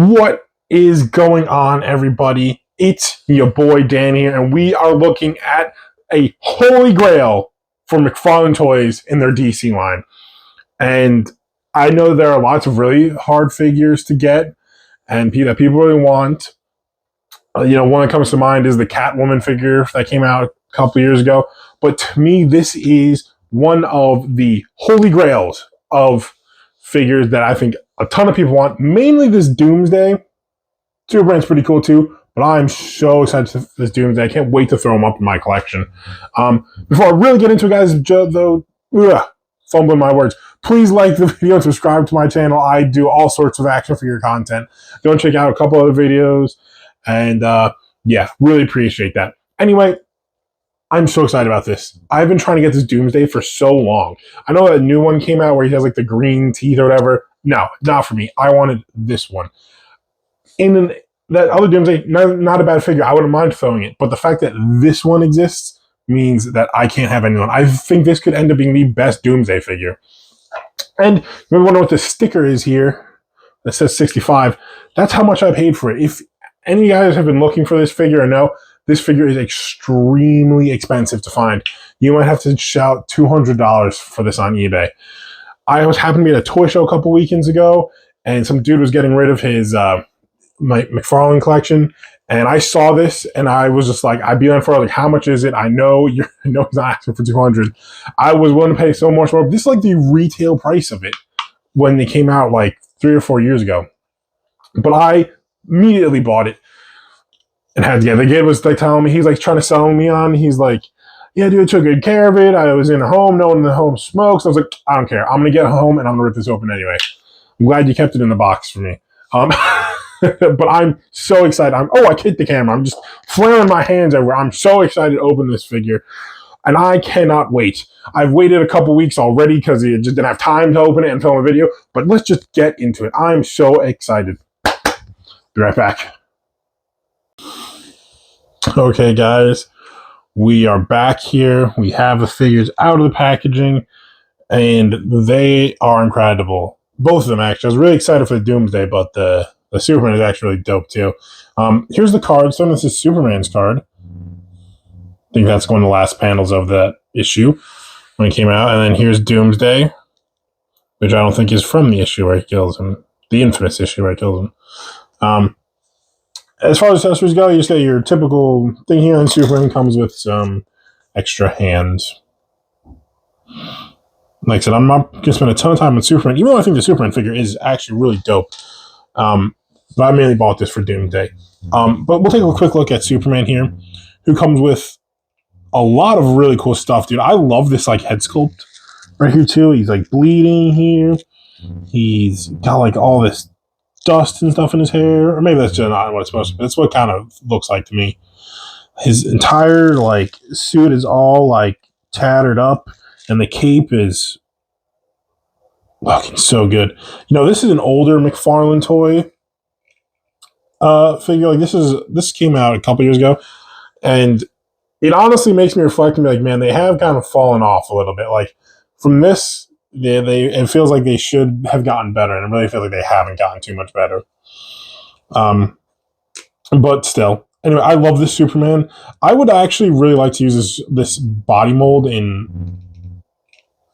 What is going on, everybody? It's your boy Dan here, and we are looking at a holy grail for McFarlane Toys in their DC line. And I know there are lots of really hard figures to get and that people really want. One that comes to mind is the Catwoman figure that came out a couple years ago. But to me, this is one of the holy grails of figures that I think a ton of people want. Mainly this Doomsday. Superman's pretty cool too, but I'm so excited for this Doomsday. I can't wait to throw him up in my collection. Before I really get into it, guys, though, fumbling my words, please like the video and subscribe to my channel. I do all sorts of action figure content. Go and check out a couple other videos, and really appreciate that. Anyway, I'm so excited about this. I've been trying to get this Doomsday for so long. I know that a new one came out where he has like the green teeth or whatever. No, not for me. I wanted this one. And that other Doomsday, not a bad figure. I wouldn't mind throwing it. But the fact that this one exists means that I can't have anyone. I think this could end up being the best Doomsday figure. And you wonder what the sticker is here that says 65. That's how much I paid for it. If any of you guys have been looking for this figure or know, this figure is extremely expensive to find. You might have to shout $200 for this on eBay. I happened to be at a toy show a couple weekends ago, and some dude was getting rid of his my McFarlane collection, and I saw this, and I was just like, I'd be on for like, how much is it? I know he's not asking for 200. I was willing to pay so much more. This is like the retail price of it when they came out like 3 or 4 years ago. But I immediately bought it and had to get it. The kid was like telling me, he's like trying to sell me on. He's like, yeah, dude, I took good care of it. I was in a home. No one in the home smokes. I was like, I don't care. I'm going to get home and I'm going to rip this open anyway. I'm glad you kept it in the box for me. But I'm so excited. I kicked the camera. I'm just flaring my hands everywhere. I'm so excited to open this figure, and I cannot wait. I've waited a couple weeks already because I just didn't have time to open it and film a video, but let's just get into it. I'm so excited. Be right back. Okay, guys. We are back here. We have the figures out of the packaging, and they are incredible. Both of them, actually. I was really excited for the Doomsday, but the Superman is actually really dope, too. Here's the card. So this is Superman's card. I think that's one of the last panels of that issue when it came out. And then here's Doomsday, which I don't think is from the issue where he kills him. The infamous issue where he kills him. As far as accessories go, you just got your typical thing here, and Superman comes with some extra hands. Like I said, I'm not going to spend a ton of time on Superman, even though I think the Superman figure is actually really dope. But I mainly bought this for Doomsday. But we'll take a quick look at Superman here, who comes with a lot of really cool stuff, dude. I love this like head sculpt right here, too. He's like bleeding here. He's got like all this dust and stuff in his hair. Or maybe that's just not what it's supposed to be. That's what it kind of looks like to me. His entire like suit is all like tattered up, and the cape is fucking so good. This is an older McFarlane toy figure. Like this came out a couple years ago, and it honestly makes me reflect and be like, man, they have kind of fallen off a little bit. Like from this, it feels like they should have gotten better, and I really feel like they haven't gotten too much better. But still, anyway, I love this Superman. I would actually really like to use this body mold in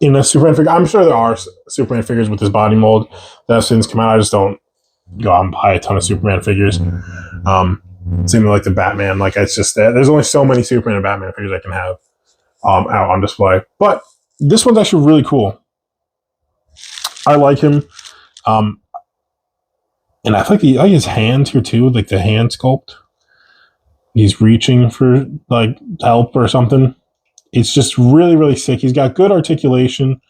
a Superman figure. I'm sure there are Superman figures with this body mold that have since come out. I just don't go out and buy a ton of Superman figures. Same like the Batman. Like it's just that there's only so many Superman and Batman figures I can have out on display. But this one's actually really cool. I like him. And I like his hands here too, like the hand sculpt. He's reaching for like help or something. It's just really, really sick. He's got good articulation.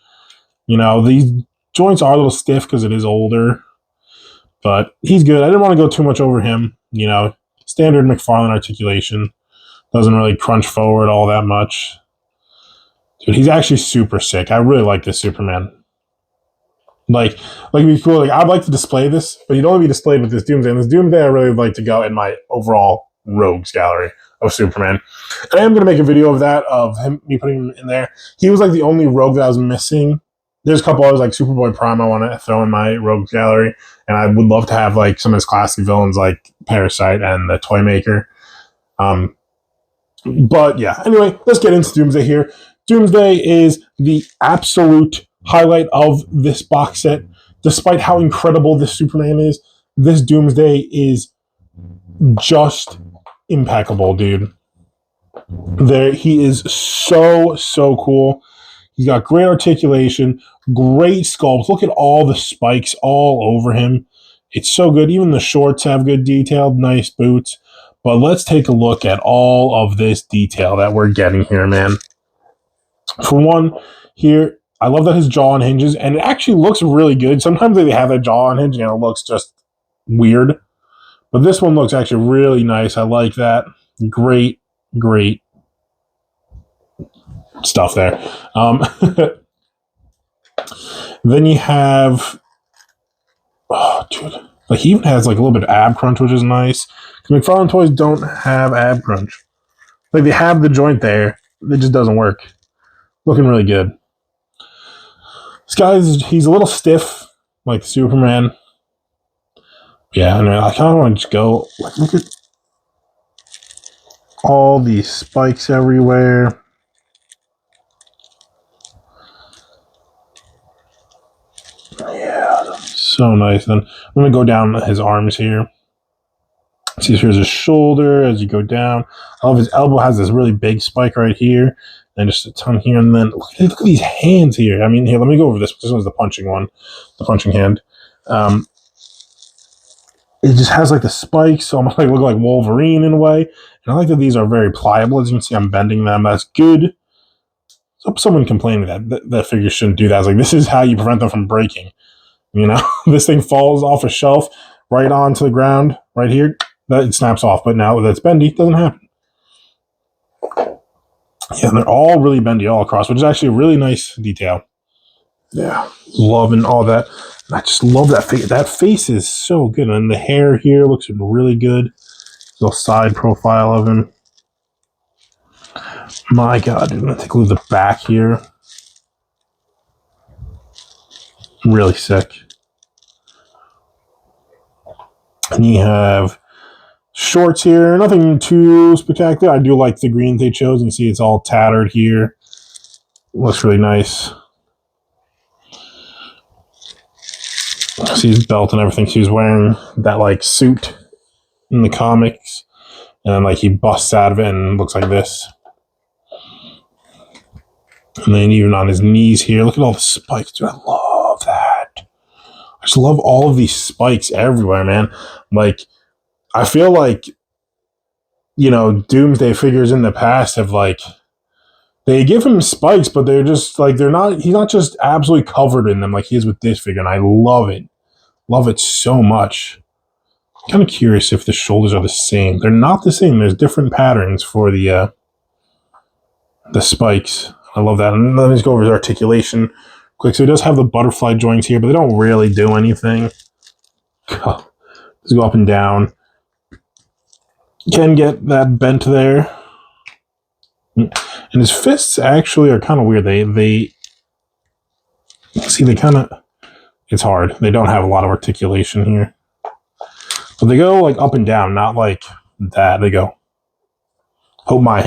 These joints are a little stiff because it is older, but he's good. I didn't want to go too much over him. Standard McFarlane articulation. Doesn't really crunch forward all that much. Dude, he's actually super sick. I really like this Superman. Like it'd be cool. Like I'd like to display this, but you'd only be displayed with this Doomsday. And this Doomsday, I really would like to go in my overall rogues gallery of Superman. And I am going to make a video of that, of me putting him in there. He was like the only rogue that I was missing There's a couple others like Superboy Prime I want to throw in my rogues gallery, and I would love to have like some of his classic villains like Parasite and the Toymaker. But yeah, anyway, let's get into Doomsday here. Doomsday is the absolute highlight of this box set. Despite how incredible this Superman is, this Doomsday is just impeccable, dude. He is so cool. He's got great articulation, great sculpt. Look at all the spikes all over him. It's so good. Even the shorts have good detail, nice boots. But let's take a look at all of this detail that we're getting here, man. For one, here, I love that his jaw unhinges, and it actually looks really good. Sometimes they have that jaw unhinging, and it looks just weird. But this one looks actually really nice. I like that. Great stuff there. Then you have, oh, dude, like he even has like a little bit of ab crunch, which is nice. Because McFarlane toys don't have ab crunch. Like they have the joint there, it just doesn't work. Looking really good. This he's a little stiff, like Superman. Yeah, I kind of want to just go, like, look at all these spikes everywhere. Yeah, so nice. Then I'm going to go down his arms here. See, here's his shoulder as you go down. I love his elbow has this really big spike right here. And just a ton here. And then look at these hands here. I mean, here, let me go over this. This one's the punching one. The punching hand. It just has like the spikes. So almost like look like Wolverine in a way. And I like that these are very pliable. As you can see, I'm bending them. That's good. So someone complaining that figure shouldn't do that. I was like, this is how you prevent them from breaking. You know, this thing falls off a shelf right onto the ground right here. That it snaps off. But now that's bendy, it doesn't happen. Yeah, they're all really bendy all across, which is actually a really nice detail. Yeah, loving all that. And I just love that face. That face is so good. And the hair here looks really good. Little side profile of him. My God, dude, I'm going to take a look at the back here. Really sick. And you have shorts here. Nothing too spectacular. I do like the green they chose. You can see it's all tattered here. Looks really nice. See his belt and everything. She's wearing that like suit in the comics. And then like he busts out of it and looks like this. And then even on his knees here, look at all the spikes. Dude, I love that. I just love all of these spikes everywhere, man. Like, I feel like, you know, Doomsday figures in the past have like, they give him spikes, but they're just like, he's not just absolutely covered in them like he is with this figure. And I love it. Love it so much. I'm kind of curious if the shoulders are the same. They're not the same. There's different patterns for the spikes. I love that. And let me just go over his articulation quick. So he does have the butterfly joints here, but they don't really do anything. Just go up and down. Can get that bent there. And his fists actually are kind of weird. They see, they kind of, it's hard. They don't have a lot of articulation here. But they go like up and down, not like that. They go, hope my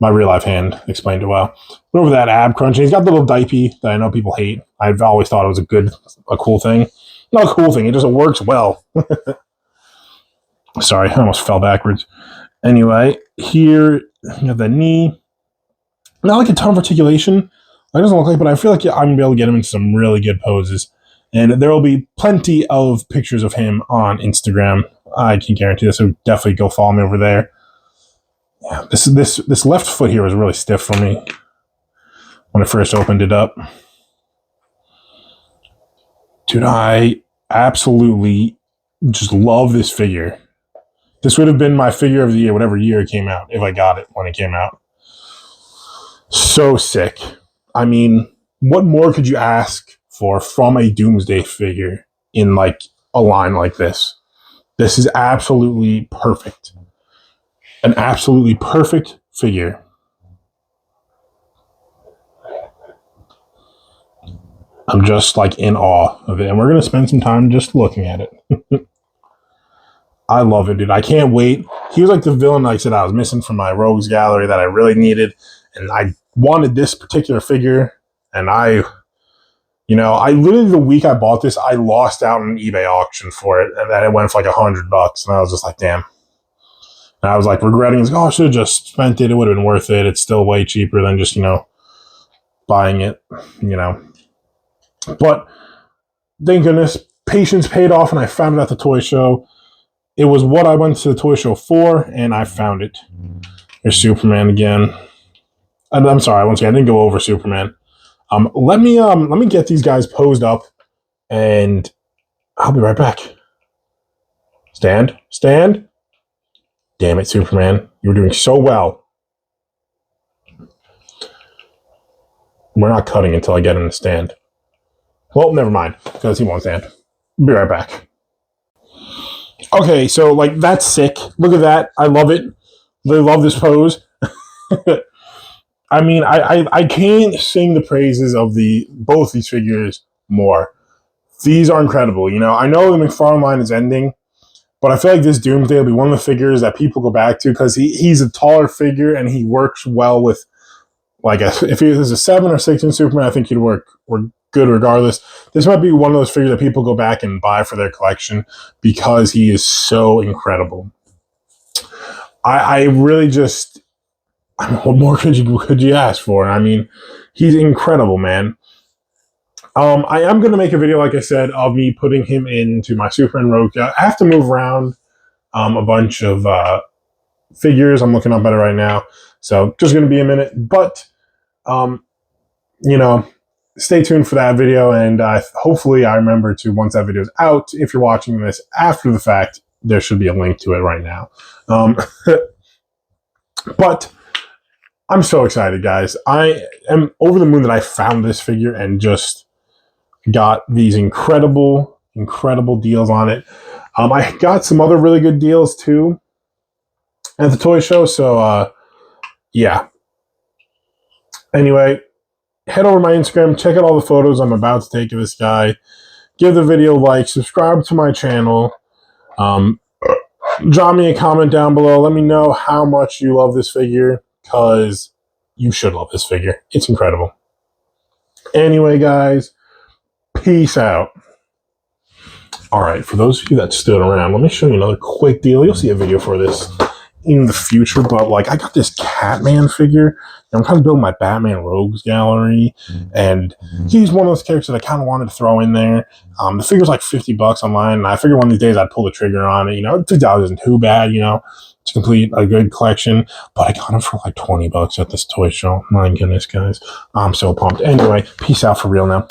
real life hand explained it well. But over that ab crunching, he's got the little diaper that I know people hate. I've always thought it was a cool thing. Not a cool thing, it just works well. Sorry, I almost fell backwards. Anyway, here you have the knee. Not like a ton of articulation. It doesn't look like, but I feel like I'm going to be able to get him in some really good poses. And there will be plenty of pictures of him on Instagram. I can guarantee this, so definitely go follow me over there. Yeah, this left foot here was really stiff for me when I first opened it up. Dude, I absolutely just love this figure. This would have been my figure of the year, whatever year it came out, if I got it when it came out. So sick. I mean, what more could you ask for from a Doomsday figure in like a line like this? This is absolutely perfect. An absolutely perfect figure. I'm just like in awe of it. And we're going to spend some time just looking at it. I love it, dude. I can't wait. He was like the villain, like I said, I was missing from my Rogues Gallery that I really needed. And I wanted this particular figure. And I literally, the week I bought this, I lost out on an eBay auction for it. And then it went for like $100. And I was just like, damn. And I was like regretting it. Oh, I should have just spent it. It would have been worth it. It's still way cheaper than just, buying it, But thank goodness, patience paid off and I found it at the toy show. It was what I went to the toy show for, and I found it. There's Superman again. I'm sorry, once again, I didn't go over Superman. Let me get these guys posed up, and I'll be right back. Stand. Damn it, Superman. You were doing so well. We're not cutting until I get in the stand. Well, never mind, because he won't stand. Be right back. Okay, so that's sick. Look at that. I love it. They love this pose. I mean, I can't sing the praises of both these figures more. These are incredible. I know the McFarlane line is ending, but I feel like this Doomsday will be one of the figures that people go back to because he's a taller figure and he works well with, if he was a 7 or 6 inch Superman, I think he'd work good regardless. This might be one of those figures that people go back and buy for their collection because he is so incredible. I really just, what more could you ask for? I mean, he's incredible, man. I am going to make a video, like I said, of me putting him into my Superman Rogue. I have to move around a bunch of figures. I'm looking up at it right now. So just going to be a minute. But, stay tuned for that video. And hopefully I remember to, once that video is out, if you're watching this after the fact, there should be a link to it right now. But I'm so excited, guys. I am over the moon that I found this figure and just got these incredible deals on it. I got some other really good deals too at the toy show. So, yeah. Anyway, head over to my Instagram, check out all the photos I'm about to take of this guy. Give the video a like, subscribe to my channel. Drop me a comment down below. Let me know how much you love this figure, because you should love this figure. It's incredible. Anyway, guys, peace out. All right, for those of you that stood around, let me show you another quick deal. You'll see a video for this in the future, but I got this Catman figure. I'm kind of building my Batman Rogues Gallery, and he's one of those characters that I kind of wanted to throw in there. The figure's like $50 online, and I figured one of these days I'd pull the trigger on it. $50 isn't too bad, to complete a good collection, but I got him for like $20 at this toy show. My goodness, guys. I'm so pumped. Anyway, peace out for real now.